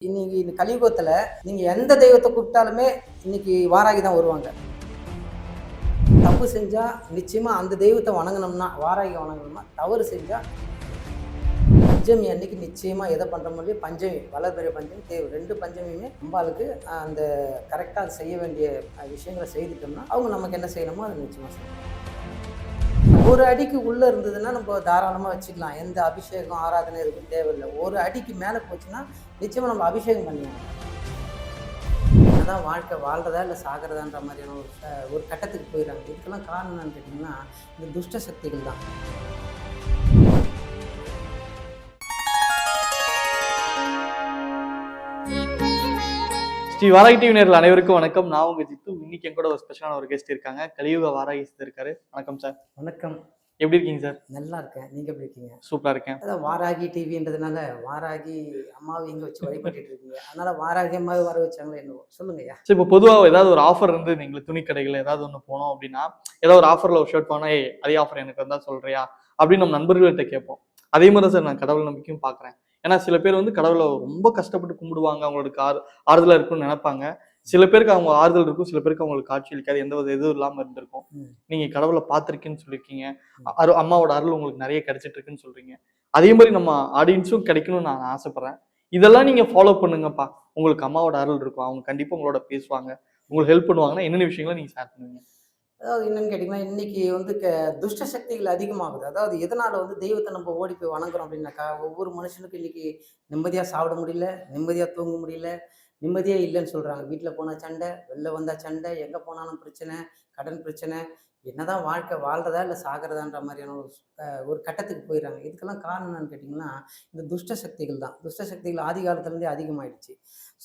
இன்னைக்கு இந்த கலியுகத்துல நீங்க எந்த தெய்வத்தை கூப்பிட்டாலுமே இன்னைக்கு வாராகி தான் வருவாங்க. தப்பு செஞ்சா நிச்சயமா அந்த தெய்வத்தை வணங்கணும்னா, வாராகி வணங்கணும்னா, தவறு செஞ்சா பஞ்சமி அன்னைக்கு நிச்சயமா எதை பண்ற முடியும், பஞ்சமி வளர்பிறை பஞ்சமி தேவை 2 பஞ்சமியுமே அம்பாளுக்கு அந்த கரெக்டாக செய்ய வேண்டிய விஷயங்களை செய்துட்டோம்னா அவங்க நமக்கு என்ன செய்யணுமோ அதை நிச்சயமா செய்யணும். ஒரு அடிக்கு உள்ள இருந்ததுன்னா நம்ம தாராளமாக வச்சுக்கலாம். எந்த அபிஷேகம் ஆராதனை இருக்கும் தேவையில்லை. ஒரு அடிக்கு மேலே போச்சுன்னா நிச்சயமாக நம்ம அபிஷேகம் பண்ணிடலாம். என்னதான் வாழ்க்கை வாழ்றதா இல்லை சாகிறதான்ற மாதிரியான ஒரு கட்டத்துக்கு போயிடறாங்க. இதுக்கெல்லாம் காரணம் என்னன்னு கேட்டிங்கன்னா இந்த துஷ்ட சக்திகள் தான். ஸ்ரீ வாராகி டிவி நேயர்கள் அனைவருக்கும் வணக்கம். நான் உங்க ஜித்து. இன்னைக்கு என் கூட ஒரு ஸ்பெஷலான ஒரு கெஸ்ட் இருக்காங்க. கலியுக வாராகி இருக்காரு. வணக்கம் சார். வணக்கம். எப்படி இருக்கீங்க சார்? நல்லா இருக்கேன். நீங்க எப்படி இருக்கீங்க? சூப்பரா இருக்கேன். அதான் வாராகி டிவின்றதுனால வாராகி அம்மாவை இங்கே வச்சு வழிபட்டு இருக்கீங்க. அதனால வாராகி அம்மாவை வர வச்சாங்களே என்னவோ சொல்லுங்கய்யா. சரி, இப்போ பொதுவாக ஏதாவது ஒரு ஆஃபர் இருந்து நீங்க துணி கடைகள் ஏதாவது ஒன்று போனோம் அப்படின்னா, ஏதாவது ஒரு ஆஃபர்ல ஒரு ஷர்ட் போனா, அதே ஆஃபர் எனக்கு வந்தா சொல்றியா அப்படின்னு நம்ம நண்பர்கள்ட்ட கேட்போம். அதே மாதிரி சார் நான் கடவுள் நம்பிக்கையும் பார்க்குறேன். ஏன்னா சில பேர் வந்து கடவுளை ரொம்ப கஷ்டப்பட்டு கும்பிடுவாங்க, அவங்களுக்கு ஆறுதலா இருக்கும்னு நினைப்பாங்க. சில பேருக்கு அவங்க ஆறுதல் இருக்கும், சில பேருக்கு அவங்களுக்கு காட்சி அளிக்காது, எந்த ஒரு இதுவும் இல்லாம இருந்திருக்கும். நீங்க கடவுளை பார்த்திருக்கேன்னு சொல்லியிருக்கீங்க, அம்மாவோட அருள் உங்களுக்கு நிறைய கிடைச்சிட்டு இருக்குன்னு சொல்றீங்க. அதே மாதிரி நம்ம ஆடியன்ஸும் கிடைக்கணும்னு நான் ஆசைப்படுறேன். இதெல்லாம் நீங்க ஃபாலோ பண்ணுங்கப்பா, உங்களுக்கு அம்மாவோட அருள் இருக்கும், அவங்க கண்டிப்பா உங்களோட பேசுவாங்க, உங்களுக்கு ஹெல்ப் பண்ணுவாங்கன்னா என்னென்ன விஷயங்களை நீங்க ஷேர் பண்ணுவீங்க? அதாவது என்னன்னு கேட்டிங்கன்னா இன்னைக்கு வந்து துஷ்ட சக்திகள் அதிகமாகுது. அதாவது எதனால வந்து தெய்வத்தை நம்ம ஓடி போய் வணங்குறோம் அப்படின்னாக்கா, ஒவ்வொரு மனுஷனுக்கும் இன்னைக்கு நிம்மதியாக சாப்பிட முடியல, நிம்மதியாக தூங்க முடியல, நிம்மதியே இல்லைன்னு சொல்கிறாங்க. வீட்டில் போனால் சண்டை, வெளில வந்தால் சண்டை, எங்கே போனாலும் பிரச்சனை, கடன் பிரச்சனை, என்னதான் வாழ்க்கை வாழ்றதா இல்லை சாகிறதான்ற மாதிரியான ஒரு கட்டத்துக்கு போயிடுறாங்க. இதுக்கெல்லாம் காரணம் என்னன்னு கேட்டிங்கன்னா இந்த துஷ்ட சக்திகள் தான். துஷ்ட சக்திகள் ஆதி காலத்துலேருந்தே அதிகமாகிடுச்சு.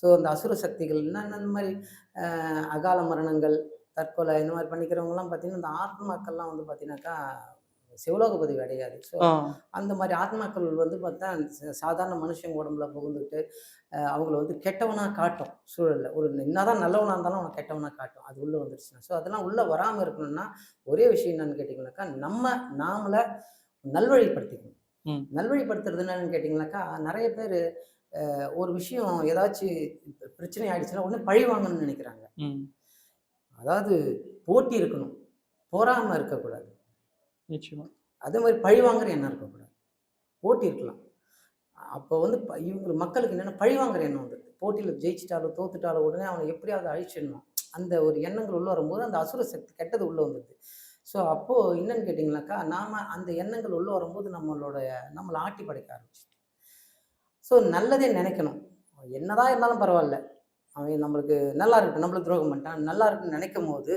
ஸோ அந்த அசுர சக்திகள்னா இந்த மாதிரி அகால மரணங்கள், தற்கொலை இந்த மாதிரி பண்ணிக்கிறவங்கலாம் பார்த்தீங்கன்னா இந்த ஆத்மாக்கள்லாம் வந்து பார்த்தீங்கன்னாக்கா சிவலோக பதிவு அடையாது. ஸோ அந்த மாதிரி ஆத்மாக்கள் வந்து பார்த்தா சாதாரண மனுஷங்க உடம்புல புகுந்துக்கிட்டு அவங்கள வந்து கெட்டவனாக காட்டும் சூழலில். ஒரு என்னதான் நல்லவனாக இருந்தாலும் அவனை கெட்டவனாக காட்டும் அது உள்ளே வந்துருச்சுன்னா. ஸோ அதெல்லாம் உள்ளே வராமல் இருக்கணும்னா ஒரே விஷயம் என்னன்னு கேட்டிங்கனாக்கா நாமளை நல்வழிப்படுத்திக்கணும். நல்வழிப்படுத்துறது என்னன்னு கேட்டிங்கனாக்கா நிறைய பேர் ஒரு விஷயம் ஏதாச்சும் பிரச்சனை ஆயிடுச்சுன்னா உடனே பழி வாங்கணும்னு நினைக்கிறாங்க. அதாவது போட்டி இருக்கணும், போராமல் இருக்கக்கூடாது. நிச்சயமா. அதே மாதிரி பழி வாங்குற எண்ணம் இருக்கக்கூடாது, போட்டி இருக்கலாம். அப்போ வந்து இவங்க மக்களுக்கு என்னென்னா பழி வாங்குற எண்ணம் வந்துடுது. போட்டியில் ஜெயிச்சிட்டாலோ தோத்துட்டாலோ உடனே அவனை எப்படியாவது அழிச்சிடணும், அந்த ஒரு எண்ணங்கள் உள்ளே வரும்போது அந்த அசுர சக்தி கெட்டது உள்ளே வந்துடுது. ஸோ அப்போது என்னன்னு கேட்டிங்கனாக்கா நாம் அந்த எண்ணங்கள் உள்ளே வரும்போது நம்மளை ஆட்டி படைக்க ஆரம்பிச்சு. ஸோ நல்லதே நினைக்கணும். என்னதான் இருந்தாலும் பரவாயில்ல, அவன் நம்மளுக்கு நல்லா இருக்கு, நம்மளுக்கு துரோகம் பண்ணிட்டான், நல்லா இருக்குன்னு நினைக்கும் போது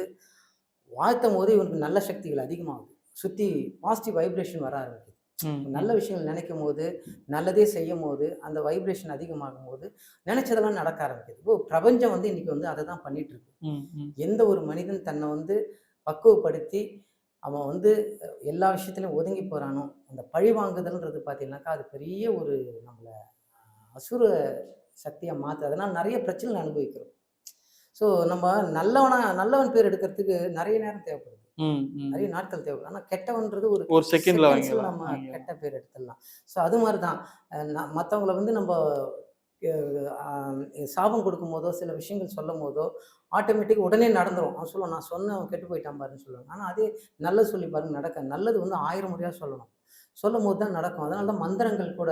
வாழ்த்தும் போது இவனுக்கு நல்ல சக்திகள் அதிகமாகுது, சுற்றி பாசிட்டிவ் வைப்ரேஷன் வர ஆரம்பிக்குது. நல்ல விஷயங்கள் நினைக்கும் போது, நல்லதே செய்யும் போது அந்த வைப்ரேஷன் அதிகமாகும் போது நினைச்சதெல்லாம் நடக்க ஆரம்பிக்குது. இப்போ பிரபஞ்சம் வந்து இன்னைக்கு வந்து அதை தான் பண்ணிட்டு இருக்கு. எந்த ஒரு மனிதன் தன்னை வந்து பக்குவப்படுத்தி அவன் வந்து எல்லா விஷயத்துலையும் ஒதுங்கி போறானோ, அந்த பழி வாங்குதல்ன்றது பார்த்தீங்கன்னாக்கா அது பெரிய ஒரு நம்மளை அசுர சக்தியாக மாற்று. அதனால் நிறைய பிரச்சனை அனுபவிக்கிறோம். ஸோ நம்ம நல்லவன் பேர் எடுக்கிறதுக்கு நிறைய நேரம் தேவைப்படுது, நிறைய நாட்கள் தேவைப்படுது. ஆனால் கெட்டவன்றது ஒரு செகண்ட்ல நம்ம கெட்ட பேர் எடுத்துடலாம். ஸோ அது மாதிரி தான் மற்றவங்கள வந்து நம்ம சாபம் கொடுக்கும் போதோ சில விஷயங்கள் சொல்லும் போதோ ஆட்டோமேட்டிக் உடனே நடந்துடும். அவன் சொல்லுவான், நான் சொன்ன அவன் கெட்டு போயிட்டான் பாருன்னு சொல்லுவாங்க. ஆனால் அதே நல்லது சொல்லி பாருங்க நடக்க. நல்லது வந்து 1000 முறையாக சொல்லணும், சொல்லும் போது தான் நடக்கும். அதனால தான் மந்திரங்கள் கூட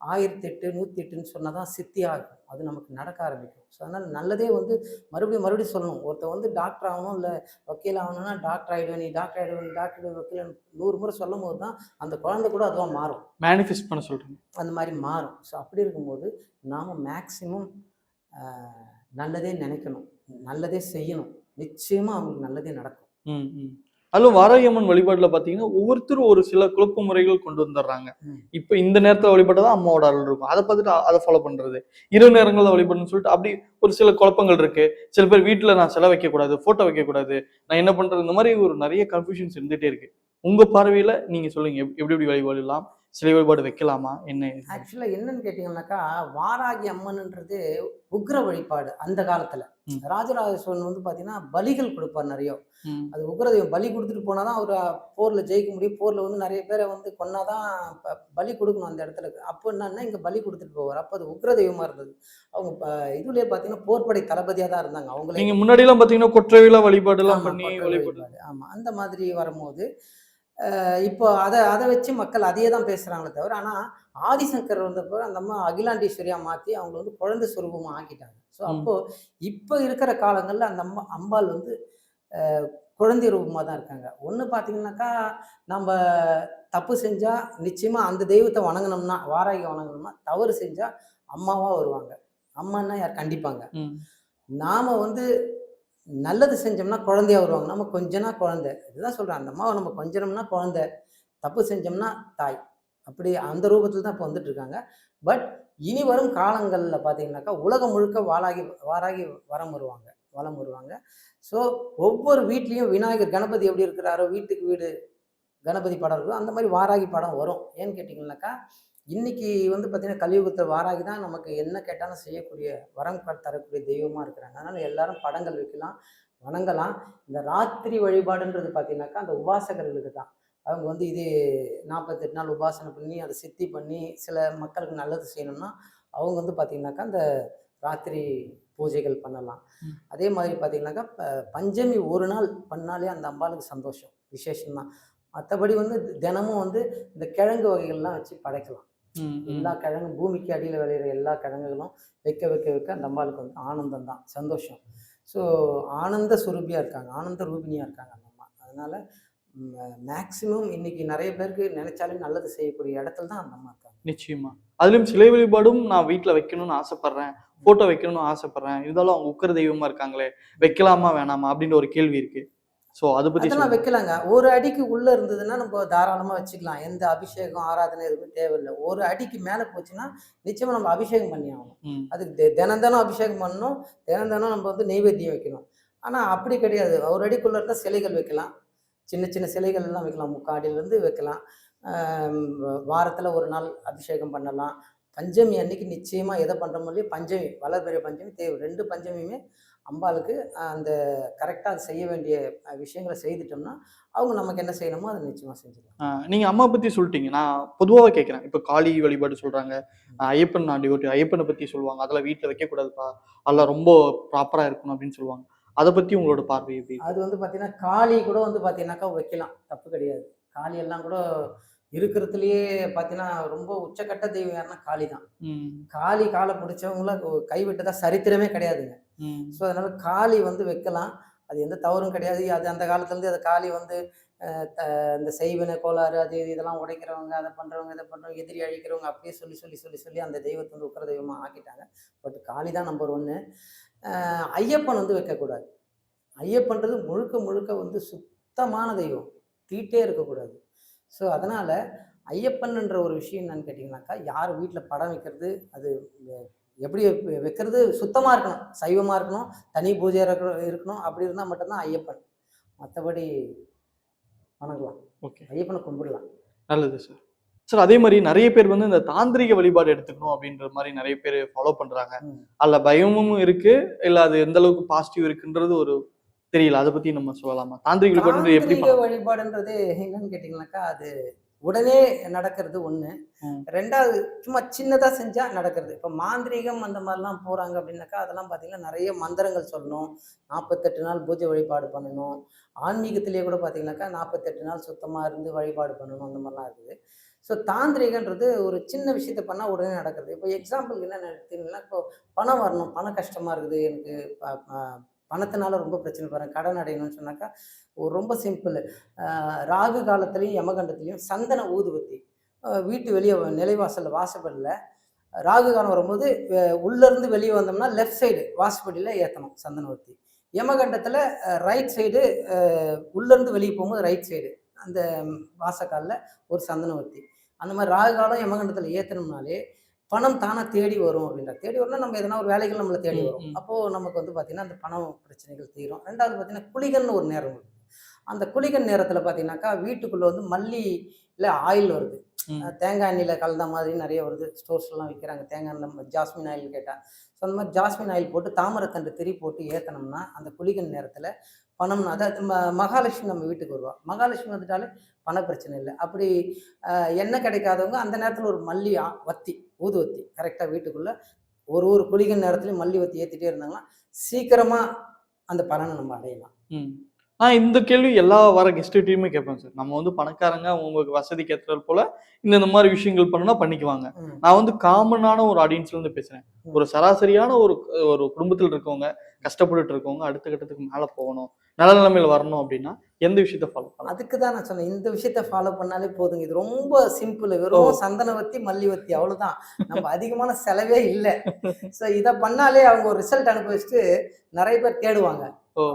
1008 108ன்னு சொன்னால் தான் சித்தியாக இருக்கும், அது நமக்கு நடக்க ஆரம்பிக்கும். ஸோ அதனால் நல்லதே வந்து மறுபடியும் சொல்லணும். ஒருத்தர் வந்து டாக்டர் ஆகணும் இல்லை வக்கீல் ஆகணும்னா டாக்டர் ஆகிடுவேன், நீ டாக்டர் ஆகிடுவேன் வக்கீல் 100 முறை சொல்லும் போது தான் அந்த குழந்தை கூட அதுவாக மாறும், மேனிஃபெஸ்ட் பண்ண சொல்கிறேன், அந்த மாதிரி மாறும். ஸோ அப்படி இருக்கும்போது நாம் மேக்சிமம் நல்லதே நினைக்கணும், நல்லதே செய்யணும், நிச்சயமாக அவங்களுக்கு நல்லதே நடக்கும். அதுவும் வாராகி அம்மன் வழிபாட்டுல பாத்தீங்கன்னா ஒவ்வொருத்தரும் ஒரு சில குழப்ப முறைகள் கொண்டு வந்துடுறாங்க. இப்ப இந்த நேரத்துல வழிபட்டதான் அம்மாவோட அருள் இருக்கும், அதை பார்த்துட்டு அதை ஃபாலோ பண்றது, இரவு நேரங்கள்ல வழிபடணும்னு சொல்லிட்டு அப்படி ஒரு சில குழப்பங்கள் இருக்கு. சில பேர் வீட்டுல நான் செலவு வைக்க கூடாது, போட்டோ வைக்க கூடாது, நான் என்ன பண்றது, இந்த மாதிரி ஒரு நிறைய கன்ஃபியூஷன்ஸ் இருந்துட்டே இருக்கு. உங்க பார்வையில நீங்க சொல்லுங்க, எப்படி வழிபடலாம், சிலை வழிபாடு வைக்கலாமா என்ன இது? ஆக்சுவலா என்னன்னு கேட்டீங்கன்னாக்கா, வாராகி அம்மன்ன்றது உக்ர வழிபாடு அந்த காலத்துல. ம். ராஜராஜ சோழன் வந்து பார்த்தீங்கன்னா, பலிகள் குடுப்பார் நெறைய. ம். அது உக்ரதெய்வம் பலி குடுத்துட்டு போனா தான் அவரு போர்ல ஜெயிக்க முடியும். போர்ல வந்து நெறைய பேர வந்து கொன்னா தான் பலி குடுக்கணும் அந்த இடத்துல. அப்போ என்னன்னா, இங்க பலி குடுத்துட்டு போவாரு. அப்ப அது உக்ர தெய்வமா இருந்தது. அவங்க இதுலயே பார்த்தீங்கன்னா, போர்ப்படை தளபதியா தான் இருந்தாங்க அவங்களே. நீங்க முன்னாடி எல்லாம் பாத்தீங்கன்னா கொற்றவிழா வழிபாடு எல்லாம் ஆமா. பண்ணி கொற்ற வழிபாடு. வழிபாடு. ஆமா. அந்த மாதிரி வரும்போது, இப்போ அத அத வச்சு மக்கள் அதையே தான் பேசுறாங்களே தவிர, ஆனா ஆதிசங்கர் வந்தப்போ அந்த அம்மா அகிலாண்டேஸ்வரியா மாத்தி அவங்கள வந்து குழந்தை சொரூபமா ஆக்கிட்டாங்க. ஸோ ம். அப்போ இப்ப இருக்கிற காலங்கள்ல அந்த அம்பாள் வந்து குழந்தை ரூபமா தான் இருக்காங்க. ஒண்ணு பார்த்தீங்கன்னாக்கா, நம்ப தப்பு செஞ்சா நிச்சயமா அந்த தெய்வத்த வணங்குனோம்னா, வாராகி வணங்குனோம்னா, தவறு செஞ்சா அம்மாவா வருவாங்க. அம்மான்னா யார்? கண்டிப்பாங்க. ம். நாம வந்து நல்லது செஞ்சோம்னா குழந்தையா வருவாங்க. நம்ம கொஞ்சனா குழந்தை. இதுதான் சொல்றேன். அந்த அம்மாவ நம்ம கொஞ்சனோம்னா குழந்தை. தப்பு செஞ்சோம்னா தாய். அப்படி அந்த ரூபத்தில தான் இப்ப வந்துட்டு இருக்காங்க. பட் இனி வரும் காலங்கள்ல பார்த்தீங்கன்னாக்கா, உலகம் முழுக்க வாராகி வாராகி வலம் வருவாங்க. ஸோ ஒவ்வொரு வீட்லயும் விநாயகர் கணபதி எப்படி இருக்கிறாரோ, வீட்டுக்கு வீடு கணபதி படம் இருக்கும். அந்த மாரி வாராகி படம் வரும். ஏன்னு கேட்டீங்கன்னாக்கா, இன்னைக்கு வந்து பார்த்தீங்கன்னா, கலியுகத்தில வாராகி தான் நமக்கு என்ன கேட்டாலும் செய்யக்கூடிய, வரம் தரக்கூடிய தெய்வமா இருக்கிறாங்க. அதனால எல்லாரும் படங்கள் வைக்கலாம், வணங்கலாம். இந்த ராத்திரி வழிபாடுன்றது பார்த்தீங்கன்னாக்கா, அந்த உபாசகர்களுக்கு தான். அவங்க வந்து இது 48 நாள் உபாசனை பண்ணி, அத சித்தி பண்ணி, சில மக்களுக்கு நல்லது செய்யணும்னா, அவங்க வந்து பார்த்தீங்கன்னாக்கா, அந்த ராத்திரி பூஜைகள் பண்ணலாம். ம். அதே மாதிரி பார்த்தீங்கன்னாக்கா, பஞ்சமி ஒரு நாள் பண்ணாலே அந்த அம்பாளுக்கு சந்தோஷம், விசேஷம் தான். மத்தபடி வந்து தினமும் வந்து இந்த கிழங்கு வகைகள்லாம் வச்சு படைக்கலாம். ம். எல்லா ம். கிழங்கும் பூமிக்கு அடியில விளையிற எல்லா கிழங்குகளும் வைக்க அந்த அம்பாளுக்கு வந்து ஆனந்தம் தான், சந்தோஷம். ஸோ ஆனந்த சுரூபியா இருக்காங்க. ஆனந்த ரூபிணியா இருக்காங்க அந்த அம்மா. அதனால மேக்ஸிமம் இன்னைக்கு நெறைய பேருக்கு நெனைச்சாலே நல்லது செய்யக்கூடிய இடத்துல தான் அந்த அம்மா இருக்காங்க. நிச்சயமா. அதிலும் சிலை வழிபாடும் நான் வீட்ல வைக்கணும்னு ஆசைப்படுறேன். ஃபோட்டோ வைக்கணும்னு ஆசைப்படுறேன். இருந்தாலும் அவங்க உக்கிர தெய்வமா இருக்காங்களே! வைக்கலாமா? வேணாமா? அப்டின்ற ஒரு கேள்வி இருக்கு. ஸோ அத பத்தி அதெல்லாம் சொல்லுங்க. வைக்கலாங்க. ஒரு அடிக்கு உள்ள இருந்ததுன்னா, நம்ம தாராளமா வச்சுக்கலாம். எந்த அபிஷேகம், ஆராதனை எதுவுமே தேவையில்ல. ஒரு அடிக்கு மேல போச்சுன்னா, நிச்சயமா நம்ம அபிஷேகம் பண்ணி ஆகணும். ம். அதுக்கு தினம் தினம் அபிஷேகம் பண்ணணும். தினம் தினம் நம்ம வந்து நெய்வேத்தியம் வைக்கணும். ஆனா அப்படி கிடையாது. ஒரு அடிக்குள்ள இருந்தா சிலைகள் வைக்கலாம். சின்ன சின்ன சிலைகள் எல்லாம் வைக்கலாம். முக்காடியிலேருந்து வைக்கலாம். வாரத்துல ஒரு நாள் அபிஷேகம் பண்ணலாம். பஞ்சமி அன்னைக்கு நிச்சயமா எத பண்றோமோ இல்லையோ, பஞ்சமி வளர்பிறை பஞ்சமி தேவை. 2 பஞ்சமியுமே அம்பாளுக்கு அந்த கரெக்ட்டா செய்ய வேண்டிய விஷயங்கள செய்துட்டோம்னா, அவங்க நமக்கு என்ன செய்யணுமோ அத நிச்சயமா செஞ்சுருவாங்க. நீங்க அம்மா பத்தி சொல்ட்டீங்க. நான் பொதுவாவே கேட்கிறேன். இப்ப காளி வழிபாடு சொல்றாங்க. ஐயப்பன் நான் டிவோட்டி. ஐயப்பன பத்தி சொல்லுவாங்க. அதெல்லாம் வீட்ல வைக்கக்கூடாதுப்பா. அதெல்லாம் ரொம்ப ப்ராப்பரா இருக்கணும் அப்டின்னு சொல்லுவாங்க. அத பத்தி உங்களோட பார்வை எப்டி? அது வந்து பார்த்தீங்கன்னா, காளி கூட வந்து பார்த்தீங்கன்னாக்கா வைக்கலாம். தப்பு கிடையாது. காளி எல்லாம் கூட இருக்கிறதுலயே பார்த்தீங்கன்னா, ரொம்ப உச்சக்கட்ட தெய்வம் யாருன்னா காளி தான். ம். காளி கால பிடிச்சவங்கள கைவிட்டதா சரித்திரமே கிடையாதுங்க. ஸோ, ம். அதனால காளி வந்து வைக்கலாம். அது எந்த தவறும் கிடையாது. அது அந்த காலத்துலேருந்து அது காளி வந்து அ த இந்த செய்வினை கோளாறு அது இது இதெல்லாம் உடைக்கிறவங்க, அத பண்றவங்க, இத பண்றவங்க, எதிரி அழிக்கிறவங்க அப்படியே சொல்லி அந்த தெய்வத்த வந்து உக்கிர தெய்வமா ஆக்கிட்டாங்க. பட் காளி தான் நம்பர் 1. ஐயப்பன் வந்து வைக்கக்கூடாது. ஐயப்பன்றது முழுக்க முழுக்க வந்து சுத்தமான தெய்வம். தீட்டே இருக்கக்கூடாது. ஸோ, அதனால ஐயப்பன்ன்ற ஒரு விஷயம் என்னன்னு கேட்டீங்கன்னாக்கா, யார் வீட்ல படம் வைக்கிறது, அது எப்படி வைக்கிறது சுத்தமா இருக்கணும். சைவமா இருக்கணும். தனி பூஜை இருக்கணும். அப்படி இருந்தா மட்டும் தான் ஐயப்பன். மத்தபடி வணங்கலாம். ஓகே. ஐயப்பன கும்பிடலாம். நல்லது சார். சார் அதே மாரி நெறைய பேர் வந்து இந்த தாந்திரீக வழிபாடு எடுத்துக்கணும் அப்டின்ற மாரி நெறைய பேரு ஃபாலோ பண்றாங்க. ம். அதுல பயமும் இருக்கு. இல்ல அது எந்த அளவுக்கு பாசிட்டிவ் இருக்குன்றது ஒரு தெரியல. அத பத்தி நம்ம சொல்லலாமா? தாந்திரீக வழிபாடுன்றது எப்படி தாந்திரீக பண்ணலாம்? வழிபாடுன்றது என்னன்னு கேட்டீங்கன்னாக்கா, அது உடனே நடக்கிறது 1. ம். 2வது சும்மா சின்னதா செஞ்சா நடக்கிறது. இப்ப மாந்திரீகம் அந்த மாரிலாம் போறாங்க அப்படின்னாக்கா, அதெல்லாம் பார்த்தீங்கன்னா, நெறைய மந்திரங்கள் சொல்லணும். 48 நாள் பூஜை வழிபாடு பண்ணணும். ஆன்மீகத்திலேயே கூட பார்த்தீங்கன்னாக்கா, 48 நாள் சுத்தமா இருந்து வழிபாடு பண்ணணும். அந்த மாரிலாம் இருக்குது. ஸோ தாந்திரீகன்றது ஒரு சின்ன விஷயத்த பண்ணா உடனே நடக்குது. இப்போ எக்ஸாம்பிளுக்கு என்ன எடுத்தீங்கன்னா, இப்போ பணம் வரணும். பண கஷ்டமா இருக்குது எனக்கு. ப ப பணத்தினால ரொம்ப பிரச்சனை பாருங்க. கடன் அடையணும்னு சொன்னாக்கா, ஒரு ரொம்ப சிம்பிள். ராகு காலத்திலயும், யமகண்டத்திலயும் சந்தன ஊதுபத்தி வீட்டு வெளிய நிலைவாசல்ல வாசப்படில ராகு காலம் வரும்போது உள்ளேருந்து வெளிய வந்தோம்னா, லெஃப்ட் சைடு வாசப்படியில ஏத்தணும் சந்தனவத்தி. யமகண்டத்தில ரைட் சைடு உள்ளேருந்து வெளிய போகும்போது ரைட் சைடு அந்த வாசக்கால்ல ஒரு சந்தனவத்தி. அந்த மாரி ராகு காலம், யமகண்டத்தில ஏத்துனோம்னாலே, பணம் தானா தேடி வரும் அப்படின்றார். தேடி வரும்னா நம்ம எதனா ஒரு வேலைகள் நம்மள தேடி ம். வரும். ம். அப்போ நமக்கு வந்து பார்த்தீங்கன்னா, அந்த பணம் பிரச்சனைகள் தீரும். 2வது பார்த்தீங்கன்னா, குளிகன்னு ஒரு நேரம் வரும். அந்த குளிகன் நேரத்தில பார்த்தீங்கன்னாக்கா, வீட்டுக்குள்ள வந்து மல்லியில ஆயில் வருது. தேங்காய் எண்ணெயில் கலந்த மாதிரி நிறைய வருது, ஸ்டோர்ஸ்லாம் விற்கிறாங்க. தேங்காய் எண்ணெய் ஜாஸ்மின் ஆயில் கேட்டால். ஸோ அந்த மாதிரி ஜாஸ்மின் ஆயில் போட்டு தாமரைத்தண்டு திரி போட்டு ஏற்றினோம்னா அந்த குளிகன் நேரத்தில் பணம்னா அதாவது மகாலட்சுமி நம்ம வீட்டுக்கு வருவா. மகாலட்சுமி வந்துட்டாலே பண பிரச்சனை இல்லை. அப்படி எண்ணெய் கிடைக்காதவங்க அந்த நேரத்தில் ஒரு மல்லி வத்தி ஊதுவத்தி கரெக்டாக வீட்டுக்குள்ளே ஒரு ஒரு குளிகன் நேரத்துலையும் மல்லி வத்தி ஏற்றிட்டே இருந்தாங்கன்னா சீக்கிரமாக அந்த பலனை நம்ம அடையலாம். இந்த கேள்வி எல்லா வர கெஸ்ட்டையுமே கேட்பேன் சார். நம்ம வந்து பணக்காரங்க உங்களுக்கு வசதிக்கு ஏற்றது போல இந்த மாதிரி விஷயங்கள் பண்ணுனா பண்ணிக்குவாங்க. நான் வந்து காமனான ஒரு ஆடியன்ஸ்ல இருந்து பேசுறேன். ஒரு சராசரியான ஒரு குடும்பத்தில் இருக்கவங்க, கஷ்டப்பட்டுட்டு இருக்கவங்க அடுத்த கட்டத்துக்கு மேல போகணும், நல்ல நிலைமையில வரணும் அப்படின்னா எந்த விஷயத்த ஃபாலோ பண்ணலாம்? அதுக்கு தான் நான் சொன்னேன், இந்த விஷயத்த ஃபாலோ பண்ணாலே போதுங்க. இது ரொம்ப சிம்பிள். வெறும் சந்தனவத்தி மல்லிவத்தி அவ்வளவுதான். நம்ம அதிகமான செலவே இல்லை. ஸோ இதை பண்ணாலே அவங்க ஒரு ரிசல்ட் அனுபவிச்சுட்டு நிறைய பேர் தேடுவாங்க.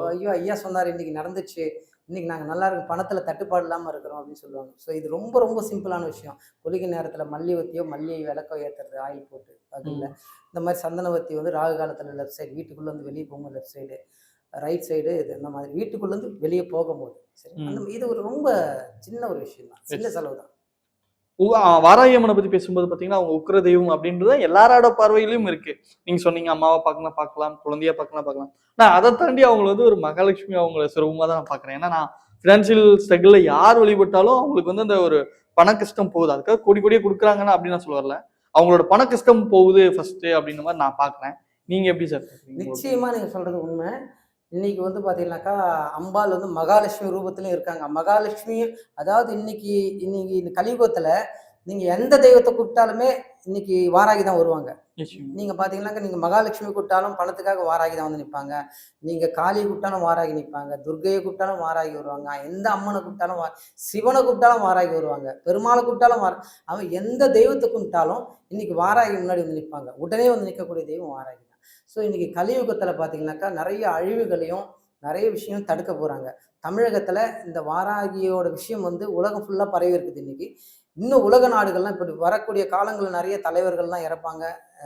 ஐயோ ஐயா சொன்னார், இன்னைக்கு நடந்துச்சு, இன்னைக்கு நாங்கள் நல்லா இருக்கும், பணத்தில் தட்டுப்பாடு இல்லாமல் இருக்கிறோம் அப்படின்னு சொல்லுவாங்க. ஸோ இது ரொம்ப ரொம்ப சிம்பிளான விஷயம். குளிகை நேரத்தில் மல்லிவத்தியோ மல்லி விளக்கோ ஏற்றுறது ஆயில் போட்டு, அது இல்லை. இந்த மாதிரி சந்தனவத்தி வந்து ராகு காலத்தில் லெஃப்ட் சைடு, வீட்டுக்குள்ளே வந்து வெளியே போகும்போது லெஃப்ட் சைடு, ரைட் சைடு, இது இந்த மாதிரி வீட்டுக்குள்ளேருந்து வெளியே போகும்போது சரி. அந்த இது ஒரு ரொம்ப சின்ன ஒரு விஷயம் தான், சின்ன செலவு தான். வாராகி அம்மனை பத்தி பேசும்போது பாத்தீங்கன்னா அவங்க உக்கிர தெய்வம் அப்படின்றது எல்லாரோட பார்வையிலும் இருக்கு. நீங்க சொன்னீங்க அம்மாவை பார்க்கலாம், குழந்தைய பார்க்கலாம். நான் அதை தாண்டி அவங்களை வந்து ஒரு மகாலட்சுமி அவங்கள சுரூபமா தான் நான் பாக்குறேன். ஏன்னா நான் பினான்சியல் ஸ்ட்ரகிள்ல யார் வழிபட்டாலும் அவங்களுக்கு வந்து அந்த ஒரு பண கஷ்டம் போகுது. அதுக்காக கோடியே கொடுக்குறாங்கன்னா அப்படின்னு நான் சொல்ல வரல. அவங்களோட பண கஷ்டம் போகுது ஃபர்ஸ்ட் அப்படின்ற மாதிரி நான் பாக்குறேன். நீங்க எப்படி சார்? நிச்சயமா நீங்க சொல்றது உண்மை. இன்னைக்கு வந்து பாத்தீங்கன்னாக்கா அம்பாள் வந்து மகாலட்சுமி ரூபத்திலும் இருக்காங்க. மகாலட்சுமி அதாவது இன்னைக்கு இந்த கலியுகத்துல நீங்க எந்த தெய்வத்தை கூப்பிட்டாலுமே இன்னைக்கு வாராகி தான் வருவாங்க. நீங்க பாத்தீங்கன்னாக்கா நீங்க மகாலட்சுமி கூப்பிட்டாலும் பணத்துக்காக வாராகி தான் வந்து நிற்பாங்க. நீங்க காளியை கூப்பிட்டாலும் வாராகி நிற்பாங்க. துர்கையை கூப்பிட்டாலும் வாராகி வருவாங்க. எந்த அம்மனை கூப்பிட்டாலும் சிவனை கூப்பிட்டாலும் வாராகி வருவாங்க. பெருமாளை கூப்பிட்டாலும் அவன் எந்த தெய்வத்தை கூப்பிட்டாலும் இன்னைக்கு வாராகி முன்னாடி வந்து நிற்பாங்க. உடனே வந்து நிற்கக்கூடிய தெய்வம் வாராகி. ஸோ இன்றைக்கி கலியுகத்தில் பார்த்தீங்கன்னாக்கா நிறைய அழிவுகளையும் நிறைய விஷயம் தடுக்க போகிறாங்க. தமிழகத்தில் இந்த வாராகியோட விஷயம் வந்து உலகம் ஃபுல்லாக பரவி இருக்குது. இன்றைக்கி இன்னும் உலக நாடுகள்லாம் இப்படி வரக்கூடிய காலங்களில் நிறைய தலைவர்கள்லாம் இறப்பாங்க.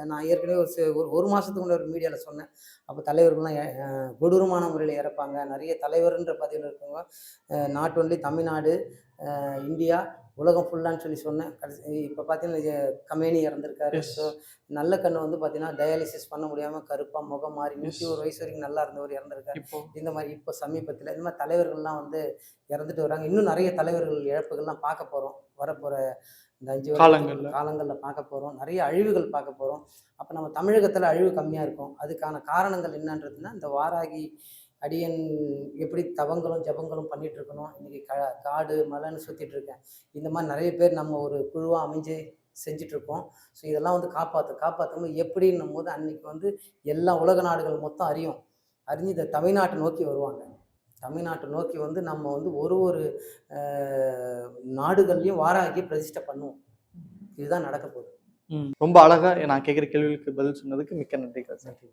நான் ஏற்கனவே ஒரு மாதத்துக்கு முன்னாடி ஒரு மீடியாவில் சொன்னேன். அப்போ தலைவர்கள்லாம் கொடூரமான முறையில் இறப்பாங்க. நிறைய தலைவர்ன்ற பதவியில் இருக்கவங்க நாட் ஒன்லி தமிழ்நாடு, இந்தியா, உலகம் ஃபுல்லான்னு சொல்லி சொன்னேன். இப்போ பார்த்தீங்கன்னா கமேனி இறந்துருக்காரு. ஸோ நல்ல கண்ணு வந்து பார்த்தீங்கன்னா டயாலிசிஸ் பண்ண முடியாமல் கருப்பாக முகம் மாறி 101 வயசு வரைக்கும் நல்லா இருந்தவர் இறந்துருக்காரு. இந்த மாதிரி இப்போ சமீபத்தில் இந்த மாதிரி தலைவர்கள்லாம் வந்து இறந்துட்டு வராங்க. இன்னும் நிறைய தலைவர்கள் இழப்புகள்லாம் பார்க்க போகிறோம். வரப்போகிற இந்த 5 காலங்களில் பார்க்க போகிறோம். நிறைய அழிவுகள் பார்க்க போகிறோம். அப்போ நம்ம தமிழகத்தில் அழிவு கம்மியாக இருக்கும். அதுக்கான காரணங்கள் என்னன்றதுன்னா இந்த வாராகி அடியன் எப்படி தவங்களும் ஜபங்களும் பண்ணிட்டு இருக்கணும். இன்னைக்கு காடு மலைன்னு சுற்றிட்டு இருக்கேன். இந்த மாதிரி நிறைய பேர் நம்ம ஒரு குழுவாக அமைஞ்சு செஞ்சிட்ருக்கோம். ஸோ இதெல்லாம் வந்து காப்பாற்றணும் எப்படின்னும் போது அன்னைக்கு வந்து எல்லா உலக நாடுகள் மொத்தம் அறிஞ்சு இந்த தமிழ்நாட்டை நோக்கி வருவாங்க. தமிழ்நாட்டை நோக்கி வந்து நம்ம வந்து ஒரு நாடுகள்லையும் வாராகி பிரதிஷ்டை பண்ணுவோம். இதுதான் நடக்க போகுது. ரொம்ப அழகா நான் கேட்குற கேள்விகளுக்கு பதில் சொன்னதுக்கு மிக்க நன்றி.